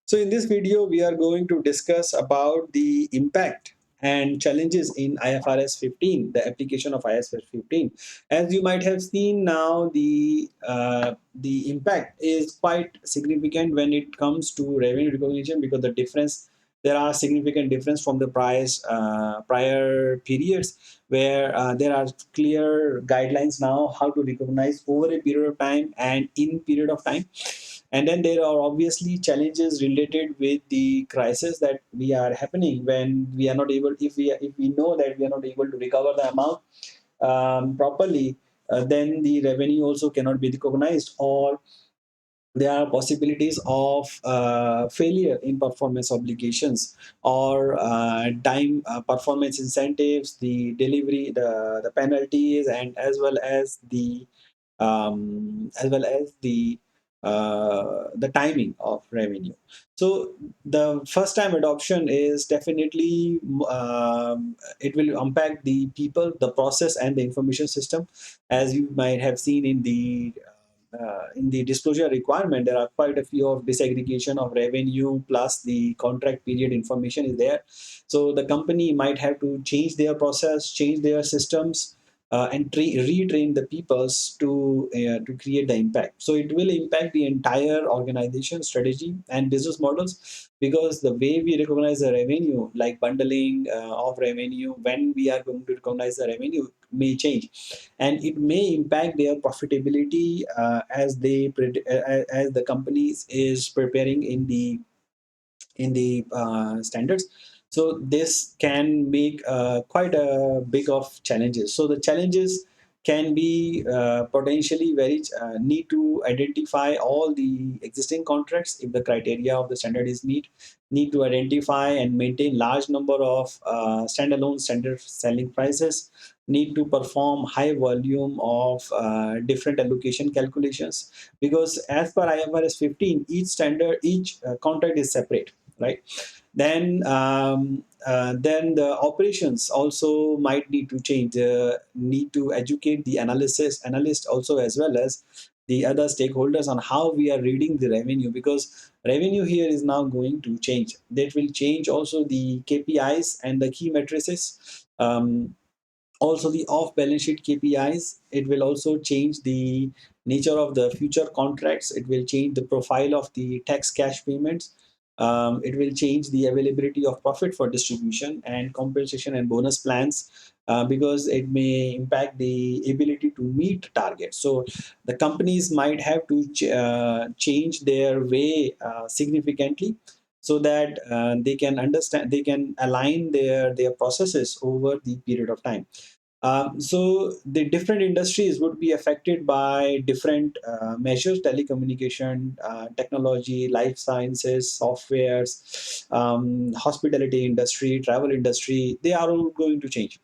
So in this video, we are going to discuss about the impact and challenges in IFRS 15, the application of IFRS 15. As you might have seen now, the impact is quite significant when it comes to revenue recognition, because there are significant difference from the prior periods, where there are clear guidelines now how to recognize over a period of time and in period of time. And then there are obviously challenges related with the crisis that we are happening when we are not able, if we know that we are not able to recover the amount properly, then the revenue also cannot be recognized, or there are possibilities of failure in performance obligations, or time performance incentives, the delivery, the penalties, and as well as the timing of revenue. So the first time adoption is definitely, it will impact the people, the process, and the information system. As you might have seen in the disclosure requirement, there are quite a few of disaggregation of revenue plus the contract period information is there. So the company might have to change their process, change their systems, and retrain the peoples to create the impact. So it will impact the entire organization strategy and business models, because the way we recognize the revenue, like bundling of revenue, when we are going to recognize the revenue, may change, and it may impact their profitability as the companies is preparing in the standards. So this can make quite a big of challenges. So the challenges can be potentially very need to identify all the existing contracts if the criteria of the standard is need to identify and maintain large number of standalone standard selling prices, need to perform high volume of different allocation calculations, because as per IFRS 15, each contract is separate, right? Then the operations also might need to change, need to educate the analyst also, as well as the other stakeholders, on how we are reading the revenue, because revenue here is now going to change. That will change also the KPIs and the key matrices, also the off balance sheet KPIs. It will also change the nature of the future contracts. It will change the profile of the tax cash payments. It will change the availability of profit for distribution and compensation and bonus plans, because it may impact the ability to meet targets. So the companies might have to change their way significantly, so that they can align their processes over the period of time. So the different industries would be affected by different measures: telecommunication, technology, life sciences, softwares, hospitality industry, travel industry. They are all going to change.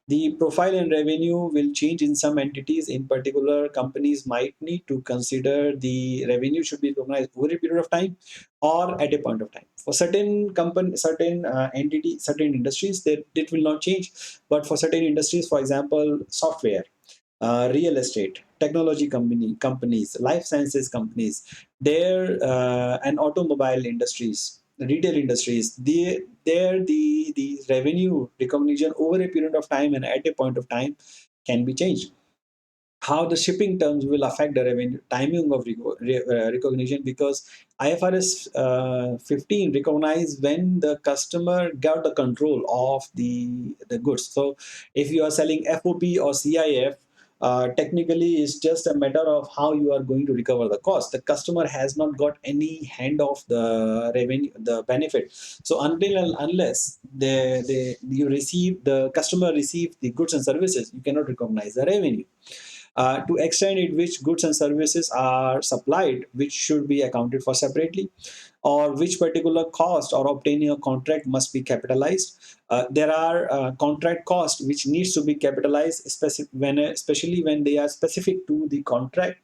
The profile and revenue will change in some entities. In particular, companies might need to consider the revenue should be recognized over a period of time or at a point of time. For certain certain industries, that it will not change. But for certain industries, for example, software, real estate, technology companies, life sciences companies, and automobile industries, retail industries, the revenue recognition over a period of time and at a point of time can be changed. How the shipping terms will affect the revenue timing of recognition, because IFRS 15 recognize when the customer got the control of the goods. So if you are selling FOB or CIF, technically it's just a matter of how you are going to recover the cost. The customer has not got any hand of the revenue, the benefit. So until and unless the customer receive the goods and services, you cannot recognize the revenue. To extent in which goods and services are supplied, which should be accounted for separately, or which particular cost or obtaining a contract must be capitalized. There are contract costs which needs to be capitalized, especially when they are specific to the contract,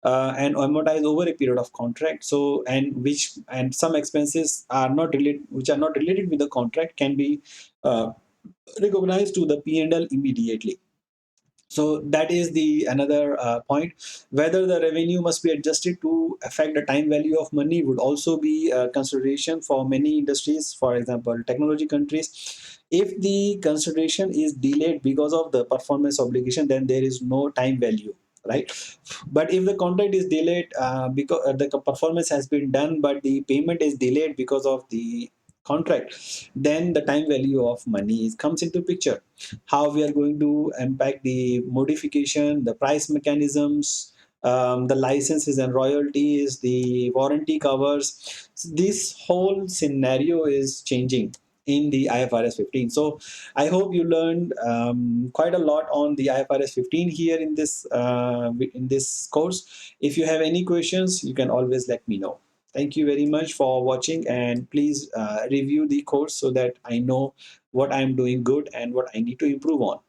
and amortized over a period of contract. So and some expenses are not related, which are not related with the contract, can be recognized to the P&L immediately. So that is the another point. Whether the revenue must be adjusted to affect the time value of money would also be a consideration for many industries, for example technology countries. If the consideration is delayed because of the performance obligation, then there is no time value, right? But if the contract is delayed because the performance has been done but the payment is delayed because of the contract, then the time value of money comes into picture. How we are going to impact the modification, the price mechanisms, the licenses and royalties, the warranty covers. So this whole scenario is changing in the IFRS 15. So I hope you learned quite a lot on the IFRS 15 here in this course. If you have any questions, you can always let me know. Thank you very much for watching, and please review the course so that I know what I'm doing good and what I need to improve on.